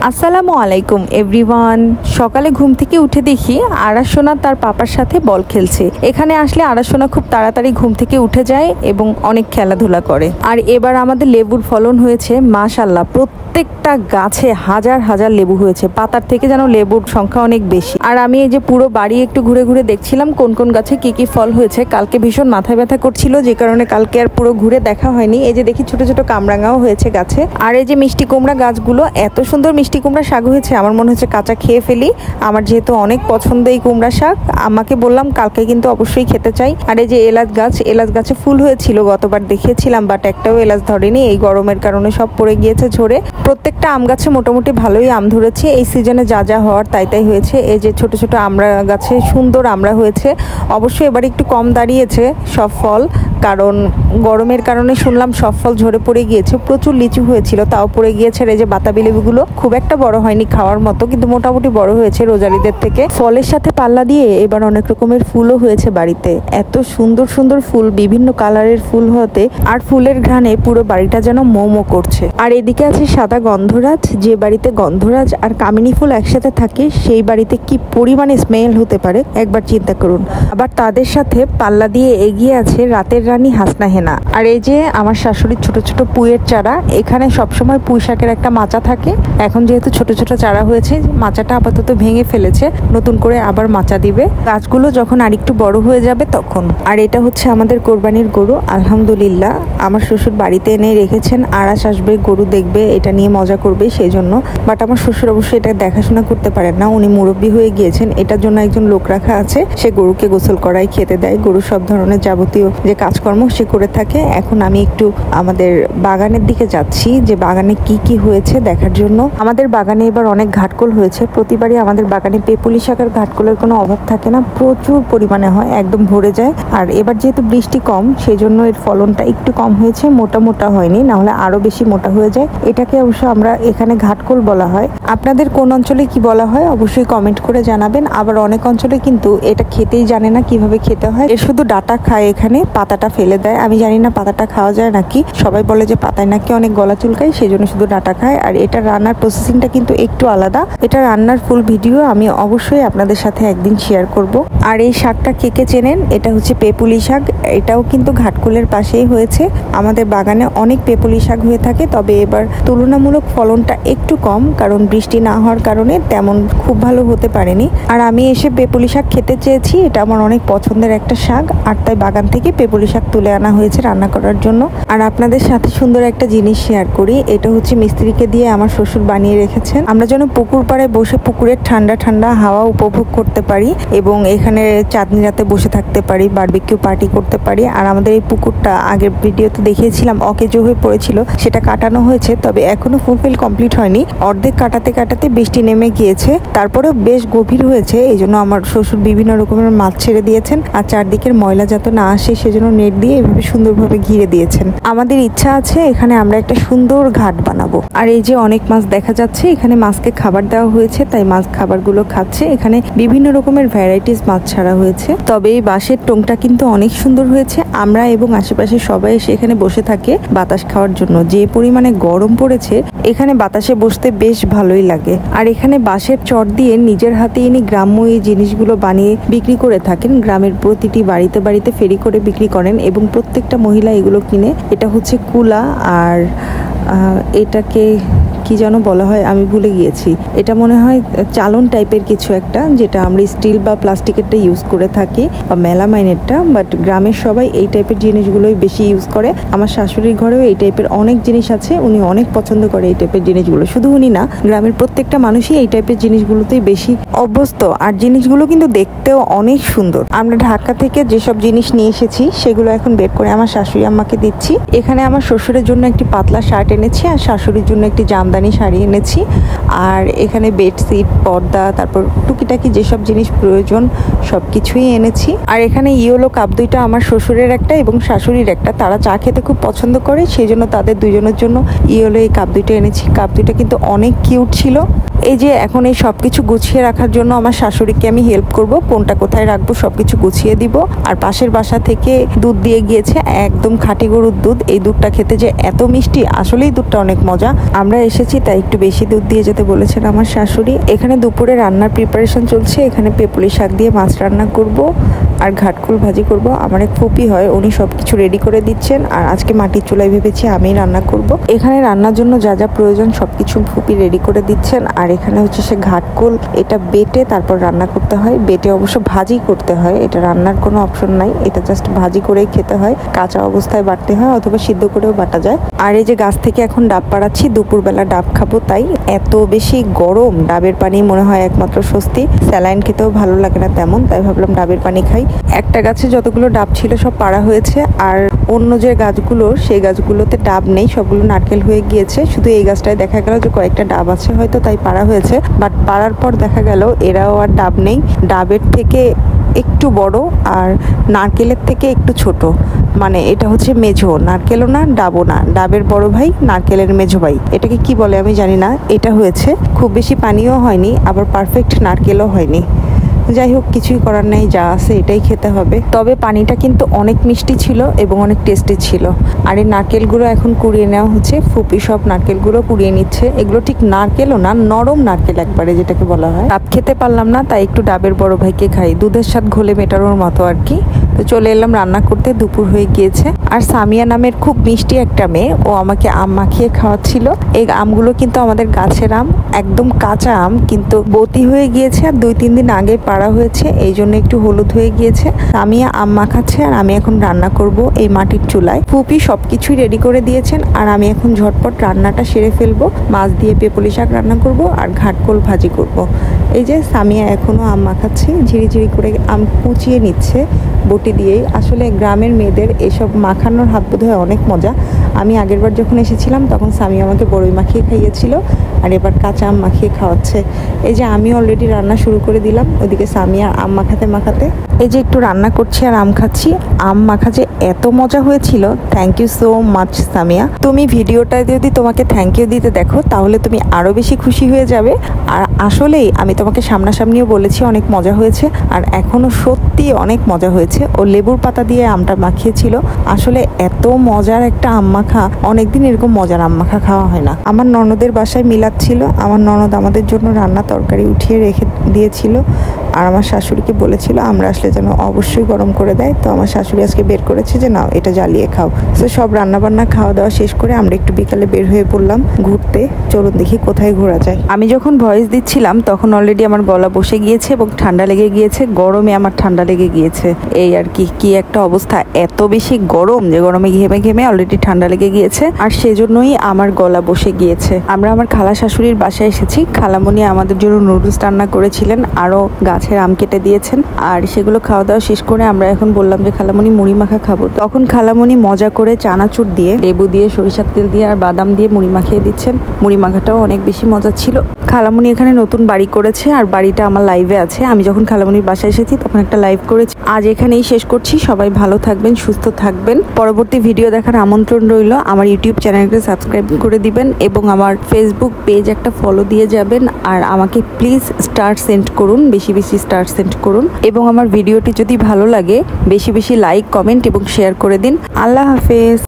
আসসালামু আলাইকুম এভরিওয়ান। সকালে ঘুম থেকে উঠে দেখি আরাসোনা তার পাপার সাথে বল খেলছে। এখানে আসলে আরাসোনা খুব তাড়াতাড়ি ঘুম থেকে উঠে যায় এবং অনেক খেলাধুলা করে। আর এবার আমাদের লেবুর ফলন হয়েছে মাশাআল্লাহ, প্রত্যেকটা গাছে হাজার হাজার লেবু হয়েছে। পাতার থেকে যেন লেবুর সংখ্যা অনেক বেশি। আর আমি এই যে পুরো বাড়ি একটু ঘুরে ঘুরে দেখছিলাম কোন কোন গাছে কি কি ফল হয়েছে। কালকে ভীষণ মাথা ব্যথা করছিল, যে কারণে কালকে আর পুরো ঘুরে দেখা হয়নি। এই যে দেখি ছোট ছোট কামরাঙাও হয়েছে গাছে। আর এই যে মিষ্টি কুমড়া গাছগুলো, এত সুন্দর মিষ্টি কুমড়া শাক হয়েছে, আমার মনে হচ্ছে কাঁচা খেয়ে ফেলি। আমার যেহেতু অনেক পছন্দ এই কুমড়া শাক, আমাকে বললাম কালকে কিন্তু অবশ্যই খেতে চাই। আর এই যে এলাচ গাছ, এলাচ গাছে ফুল হয়েছিল, গতবার দেখিয়েছিলাম, বাট একটাও এলাচ ধরেনি। এই গরমের কারণে সব পড়ে গিয়েছে ঝরে। প্রত্যেকটা আম গাছে মোটামুটি ভালোই আম ধরেছে। এই সিজনে যা যা হওয়ার তাই তাই হয়েছে। এই যে ছোট ছোট আমড়া গাছে সুন্দর আমড়া হয়েছে। অবশ্যই এবার একটু কম দাঁড়িয়েছে সব ফল, কারণ গরমের কারণে শুনলাম সব ফল ঝরে পড়ে গিয়েছে। প্রচুর লিচু হয়েছিল, তাও পড়ে গিয়েছে। এই যে বাতাবি লেবুগুলো খুব একটা বড় হয়নি খাওয়ার মতো, কিন্তু মোটামুটি বড় হয়েছে রোজালিদের থেকে। ফলের সাথে পাল্লা দিয়ে এবার অনেক রকমের ফুলও হয়েছে বাড়িতে। এত সুন্দর সুন্দর ফুল, বিভিন্ন কালারের ফুল হতে, আর ফুলের ঘ্রাণে পুরো বাড়িটা যেন মোমো করছে। আর এদিকে আছে সাদা গন্ধরাজ। যে বাড়িতে গন্ধরাজ আর কামিনী ফুল একসাথে থাকে, সেই বাড়িতে কি পরিমাণে স্মেল হতে পারে একবার চিন্তা করুন। আবার তাদের সাথে পাল্লা দিয়ে এগিয়ে আছে রাতের রানী হাসনা হেনা। আর এই যে আমার শাশুড়ির ছোট ছোট পুঁইয়ের চারা। এখানে সবসময় পুঁই শাকের একটা মাচা থাকে। এখন যেহেতু ছোট ছোট চারা হয়েছে, মাচাটা আপাতত ভেঙে ফেলেছে, নতুন করে আবার মাচা দিবে গাছগুলো যখন আরেকটু বড় হয়ে যাবে তখন। আর এটা হচ্ছে আমাদের কোরবানির গরু। আলহামদুলিল্লাহ আমার শ্বশুর বাড়িতে এনে রেখেছেন। আরাস আসবে, গরু দেখবে, এটা নিয়ে মজা করবে সেই জন্য। বাট আমার শ্বশুর অবশ্যই এটা দেখাশোনা করতে পারেন না, উনি মুরব্বী হয়ে গিয়েছেন। এটার জন্য একজন লোক রাখা আছে, সে গরুকে গোসল করায়, খেতে দেয়, গরু সব ধরনের যাবতীয় যে কাজকর্ম সে করে থাকে। এখন আমি একটু আমাদের বাগানের দিকে যাচ্ছি, যে বাগানে কি কি হয়েছে দেখার জন্য। আমাদের বাগানে এবার অনেক ঘাটকোল হয়েছে। প্রতিবারই আমাদের বাগানে পেপুলি শাকের ঘাটকোলের কোনো অভাব থাকে না, প্রচুর পরিমাণে হয়, একদম ভরে যায়। আর এবার যেহেতু বৃষ্টি কম, সেই জন্য এর ফলনটা একটু কম হয়েছে, মোটা মোটা হয়নি, না হলে আরো বেশি মোটা হয়ে যায়। এটাকে অবশ্য আমরা এখানে ঘাটকোল বলা হয়। আপনাদের কোন অঞ্চলে কি বলা হয় অবশ্যই কমেন্ট করে জানাবেন। আবার অনেক অঞ্চলে কিন্তু এটা খেতেই জানে না কিভাবে খেতে হয়, এর শুধু ডাটা খায়, এখানে পাতাটা ফেলে দেয়। আমি জানি না পাতাটা খাওয়া যায় নাকি, সবাই বলে যে পাতায় নাকি অনেক গলা চুলকায়, সেই জন্য শুধু ডাটা খায়। আর এটা রান্নার প্রসেসিংটা কিন্তু একটু আলাদা। এটা রান্নার ফুল ভিডিও আমি অবশ্যই আপনাদের সাথে একদিন শেয়ার করব। আর এই শাকটা কে কে চেনেন, এটা হচ্ছে পেপুলি শাক। এটাও কিন্তু ঘাটকোলের পাশেই হয়েছে। আমাদের বাগানে অনেক পেপুলি শাক হয়ে থাকে, তবে এবার তুলনামূলক ফলনটা একটু কম, কারণ বৃষ্টি না হওয়ার কারণে তেমন খুব ভালো হতে পারেনি। আর আমি এসে পেপুলি শাক খেতে চেয়েছি, এটা আমার অনেক পছন্দের একটা শাক, আর তাই বাগান থেকে পেপুলি শাক তুলে আনা হয়েছে রান্না করার জন্য। আর আপনাদের সাথে সুন্দর একটা জিনিস শেয়ার করি, এটা হচ্ছে মিস্ত্রিকে দিয়ে আমার শ্বশুর বানিয়ে রেখেছেন। আমরা যেন পুকুর পাড়ে বসে পুকুরের ঠান্ডা ঠান্ডা হাওয়া উপভোগ করতে পারি এবং এখানে চাঁদনি রাতে বসে থাকতে পারি, বারবিকিউ পার্টি করতে পারি। আর আমাদের এই পুকুরটা আগের ভিডিওতে দেখিয়েছিলাম অকেজো হয়ে পড়েছিল, সেটা কাটানো হয়েছে, তবে এখনো ফুলফিল কমপ্লিট হয়নি। অর্ধেক কাটাতে কাটাতে বৃষ্টি নেমে গিয়েছে, তারপরেও বেশ গভীর হয়েছে। এই জন্য আমার শ্বশুর বিভিন্ন রকমের মাছ ছেড়ে দিয়েছেন, আর চারদিকের ময়লা যাতে না আসে সেজন্য নেট দিয়ে এভাবে সুন্দরভাবে ঘিরে দিয়েছেন। আমাদের ইচ্ছা আছে এখানে আমরা একটা সুন্দর ঘাট বানাবো। আর এই যে অনেক মাছ দেখা যাচ্ছে, এখানে মাছকে খাবার দেওয়া হয়েছে, তাই মাছ খাবারগুলো খাচ্ছে। এখানে বিভিন্ন রকমের ভ্যারাইটিস মাছ ছাড়া হয়েছে। তবে এই বাঁশের টোংটা কিন্তু অনেক সুন্দর হয়েছে। আমরা এবং আশেপাশে সবাই এসে এখানে বসে থাকে বাতাস খাওয়ার জন্য। যে পরিমাণে গরম পড়েছে, এখানে বাতাসে বসতে বেশ ভালোই লাগে। আর এখানে বাঁশের চট দিয়ে নিজের হাতে ইনি গ্রাম্য এই জিনিসগুলো বানিয়ে বিক্রি করে থাকেন। গ্রামের প্রতিটি বাড়িতে বাড়িতে ফেরি করে বিক্রি করেন এবং প্রত্যেকটা মহিলা এগুলো কিনে। এটা হচ্ছে কুলা, আর এটাকে কি যেন বলা হয় আমি ভুলে গিয়েছি। এটা মনে হয় চালন টাইপের কিছু একটা, যেটা আমরা স্টিল বা প্লাস্টিকেরটা ইউজ করে থাকি, বা মেলামাইনেরটা। বাট গ্রামের সবাই এই টাইপের জিনিসগুলোই বেশি ইউজ করে। আমার শাশুড়ির ঘরেও এই টাইপের অনেক জিনিস আছে, উনি অনেক পছন্দ করে এই টাইপের জিনিসগুলো। শুধু উনি না, গ্রামের প্রত্যেকটা মানুষই এই টাইপের জিনিসগুলোতেই বেশি অভ্যস্ত। আর জিনিসগুলো কিন্তু দেখতেও অনেক সুন্দর। আমরা ঢাকা থেকে যেসব জিনিস নিয়ে এসেছি সেগুলো এখন বের করে আমার শাশুড়ি আম্মাকে দিচ্ছি। এখানে আমার শ্বশুরের জন্য একটি পাতলা শার্ট এনেছি, আর শাশুড়ির জন্য একটি জামদানি শাড়ি এনেছি। আর এখানে বেডশিট, পর্দা, তারপর টুকিটাকি যেসব জিনিস প্রয়োজন সব কিছুই এনেছি। আর এখানে ইয়েলো কাপ দুইটা আমার শ্বশুরের একটা এবং শাশুড়ির একটা, তারা চা খেতে খুব পছন্দ করে, সেই জন্য তাদের দুজনের জন্য ইয়েলো এই কাপ দুইটা এনেছি। কাপ দুইটা কিন্তু অনেক কিউট ছিল। এই যে এখন এই সবকিছু গুছিয়ে রাখার জন্য আমার শাশুড়িকে আমি হেল্প করব, কোনটা কোথায় রাখবো সবকিছু গুছিয়ে দিব। আর পাশের বাসা থেকে দুধ দিয়ে গিয়েছে, একদম খাঁটি গরুর দুধ। এই দুধটা খেতে যে এত মিষ্টি, আসলেই দুধটা অনেক মজা। আমরা এসেছি তাই একটু বেশি দুধ দিয়ে যেতে বলেছেন আমার শাশুড়ি। এখানে দুপুরে রান্নার প্রিপারেশন চলছে। এখানে পেপুলি শাক দিয়ে মাছ রান্না করব আর ঘাটকুল ভাজি করব। আমার এক ফুপি হয়, উনি সবকিছু রেডি করে দিচ্ছেন। আর আজকে মাটির চুলায় ভেবেছি আমি রান্না করব। এখানে রান্নার জন্য যা যা প্রয়োজন সবকিছু ফুপি রেডি করে দিচ্ছেন। আর এখানে হচ্ছে সে ঘাটকুল, এটা বেটে তারপর রান্না করতে হয়। বেটে অবশ্য ভাজি করতে হয়, এটা রান্নার কোনো অপশন নাই, এটা জাস্ট ভাজি করেই খেতে হয়। কাঁচা অবস্থায় বাটতে হয় অথবা সিদ্ধ করেও বাটা যায়। আর এই যে গাছ থেকে এখন ডাব পাড়াচ্ছি, দুপুরবেলা ডাব খাবো, তাই এত বেশি গরম, ডাবের পানি মনে হয় একমাত্র স্বস্তি। স্যালাইন খেতেও ভালো লাগে না তেমন, তাই ভাবলাম ডাবের পানি খাই। একটা গাছে যতগুলো ডাব ছিল সব পাড়া হয়েছে, আর অন্য যে গাছগুলো সেই গাছগুলোতে ডাব নেই, সবগুলো নারকেল হয়ে গিয়েছে। শুধু এই গাছটায় দেখা গেল যে কয়েকটা ডাব আছে হয়তো, তাই পাড়া হয়েছে। বাট পাড়ার পর দেখা গেল এরাও আর ডাব নেই, ডাবের থেকে একটু বড় আর নারকেলের থেকে একটু ছোট। মানে এটা হচ্ছে মেঝো, নারকেলও না ডাবও না, ডাবের বড় ভাই নারকেলের মেঝো ভাই, এটাকে কি বলে আমি জানি না। এটা হয়েছে, খুব বেশি পানিও হয়নি আবার পারফেক্ট নারকেলও হয়নি। যাই হোক, কিছুই করার নেই, যা আছে এটাই খেতে হবে। তবে পানিটা কিন্তু অনেক মিষ্টি ছিল এবং অনেক টেস্টি ছিল। আর এই নারকেলগুলো এখন কুড়িয়ে নেওয়া হচ্ছে, ফুপি সব নারকেলগুলো কুড়িয়ে নিচ্ছে। এগুলো ঠিক নারকেলও না, নরম নারকেল একবারে যেটাকে বলা হয়। ডাব খেতে পারলাম না, তাই একটু ডাবের বড় ভাইকে খাই, দুধের সাথে ঘোলে মেটানোর মতো আর কি। তো চলে এলাম রান্না করতে, দুপুর হয়ে গিয়েছে। আর সামিয়া নামের খুব মিষ্টি একটা মেয়ে, ও আমাকে আম মাখিয়ে খাওয়াচ্ছিল। এই আমগুলো কিন্তু আমাদের গাছের আম, একদম কাঁচা আম, কিন্তু বতি হয়ে গিয়েছে আর 2-3 দিন আগে পাড়া হয়েছে, এই জন্য একটু হলুদ হয়ে গিয়েছে। সামিয়া আম মাখাচ্ছে আর আমি এখন রান্না করব এই মাটির চুলায়। ফুপি সবকিছুই রেডি করে দিয়েছেন আর আমি এখন ঝটপট রান্নাটা সেরে ফেলবো। মাছ দিয়ে পেপুলি শাক রান্না করব আর ঘাটকোল ভাজি করব। এই যে সামিয়া এখনো আম মাখাচ্ছে, ঝিরিঝিরি করে আম কুচিয়ে নিচ্ছে বটি দিয়েই। আসলে গ্রামের মেয়েদের এসব মাখানোর হাত বোধ হয় অনেক মজা। আমি আগেরবার যখন এসেছিলাম তখন সামিয়া আমাকে বড়ই মাখিয়ে খাইয়েছিল, আর এবার কাঁচা আম মাখিয়ে খাওয়াচ্ছে। এই যে আমি অলরেডি রান্না শুরু করে দিলাম, ওদিকে সামিয়া আম মাখাতে মাখাতে। এই যে একটু রান্না করছি আর আম খাচ্ছি। আম মাখা যে এত মজা হয়েছিল, thank you so much Samia. তুমি ভিডিওটা যদি তোমাকে থ্যাংক ইউ দিতে দেখো তাহলে তুমি আরও বেশি খুশি হয়ে যাবে। আর আসলেই আমি তোমাকে সামনাসামনিও বলেছি অনেক মজা হয়েছে, আর এখনও সত্যি অনেক মজা হয়েছে। ও লেবুর পাতা দিয়ে আমটা মাখিয়েছিল, আসলে এত মজার একটা আম মাখা, অনেকদিন এরকম মজার আম মাখা খাওয়া হয় না। আমার ননদের বাসায় মিলাদ ছিল, আমার ননদ আমাদের জন্য রান্না তরকারি উঠিয়ে রেখে দিয়েছিল, আর আমার শাশুড়িকে বলেছিল আমরা আসলে যেন অবশ্যই গরম করে দেয়। তো আমার শাশুড়ি আজকে বের করেছে যে নাও এটা জ্বালিয়ে খাও। তো সব রান্নাবান্না খাওয়া দাওয়া শেষ করে আমরা একটু বিকালে বের হয়ে পড়লাম ঘুরতে। চলুন দেখি কোথায় ঘোরা যায়। আমি যখন ভয়েস দিচ্ছিলাম তখন অলরেডি আমার গলা বসে গিয়েছে এবং ঠান্ডা লেগে গিয়েছে, গরমে আমার ঠান্ডা লেগে গিয়েছে। এই আর কি একটা অবস্থা, এত বেশি গরম যে গরমে ঘেমে ঘেমে অলরেডি ঠান্ডা লেগে গিয়েছে, আর সেজন্যই আমার গলা বসে গিয়েছে। আমরা আমার খালা শাশুড়ির বাসায় এসেছি, খালামণি আমাদের জন্য নুডলস রান্না করেছিলেন, আরও গাছের আম কেটে দিয়েছেন। আর সেগুলো খাওয়া দাওয়া শেষ করে আমরা এখন বললাম যে খালামণি মুড়ি মাখা খাবো। তখন খালামণি মজা করে চানাচুর দিয়ে, লেবু দিয়ে, সরিষার তেল দিয়ে আর বাদাম দিয়ে মুড়ি মাখিয়ে দিচ্ছেন। মুড়ি মাখাটাও অনেক বেশি মজা ছিল। খালামণি এখানে নতুন বাড়ি করেছে আর বাড়িটা আমার লাইভে আছে। আমি যখন খালামণির বাসায় এসেছি তখন একটা লাইভ করেছি। আজ এখানেই শেষ করছি। সবাই ভালো থাকবেন, সুস্থ থাকবেন। পরবর্তী ভিডিও দেখার আমন্ত্রণ রইল। আমার ইউটিউব চ্যানেলকে সাবস্ক্রাইব করে দিবেন এবং আমার ফেসবুক পেজ একটা ফলো দিয়ে যাবেন। আর আমাকে প্লিজ স্টার সেন্ড করুন, বেশি বেশি স্টার সেন্ড করুন, এবং আমার ভিডিওটি যদি ভালো লাগে বেশি বেশি লাইক, কমেন্ট এবং শেয়ার করে দিন। আল্লাহ হাফেজ।